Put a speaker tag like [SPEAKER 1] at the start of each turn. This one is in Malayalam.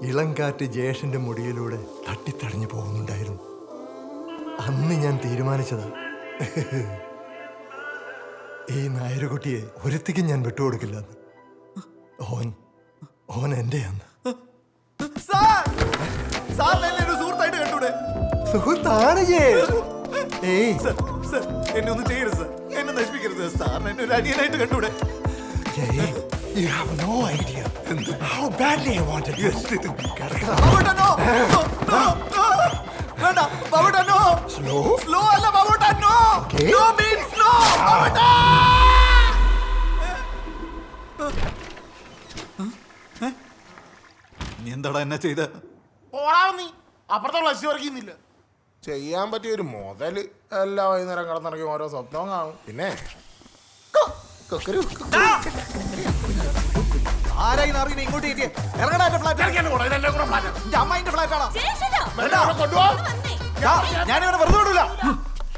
[SPEAKER 1] ഇളംകാറ്റ് ജയേഷിന്റെ മുടിയിലൂടെ തട്ടിത്തടഞ്ഞു പോകുന്നുണ്ടായിരുന്നു. അന്ന് ഞാൻ തീരുമാനിച്ചതാ, ഈ നായരുകുട്ടിയെ ഒരുത്തിക്കും ഞാൻ വിട്ടുകൊടുക്കില്ലെന്ന്. ഓൻ എന്റെയാന്ന്.
[SPEAKER 2] സുഹൃത്തായിട്ട് കണ്ടൂടെ?
[SPEAKER 1] സുഹൃത്താണ് ജയേഷ്. ഏയ്
[SPEAKER 2] എന്നെ ഒന്നും ചെയ്യരുത് സാർ, എന്നെ നശിപ്പിക്കരുത് സാറിന് എന്നെ ഒരു അനിയനായിട്ട് കണ്ടൂടെ?
[SPEAKER 1] Jay, you have no idea how badly I wanted this.
[SPEAKER 2] ബാബുട്ടാ, no! No! No! വേണ്ട, ബാബുട്ടാ, no!
[SPEAKER 1] Slow?
[SPEAKER 2] Slow അല്ല ബാബുട്ടാ, no!
[SPEAKER 1] Okay.
[SPEAKER 2] No means no! ബാബുട്ടാ! നീ എന്താടാ എന്നെ ചെയ്ത?
[SPEAKER 3] നീ അപ്പുറത്തെ ലക്ഷ്യം വർക്കുന്നില്ല. ചെയ്യാൻ പറ്റിയ ഒരു മുതല് എല്ലാ വൈകുന്നേരം കിടന്നിറങ്ങി ഓരോ സ്വപ്നവും കാണും. പിന്നെ
[SPEAKER 2] ആരായി അറിയുന്നത്? ഇങ്ങോട്ട് കയറ്റിയേ. ഇറങ്ങടാ എന്റെ ഫ്ലാറ്റ്. എന്റെ അമ്മ എന്റെ ഫ്ലാറ്റാണോ? ഞാനിവിടെ വെറുതെ വിടൂല.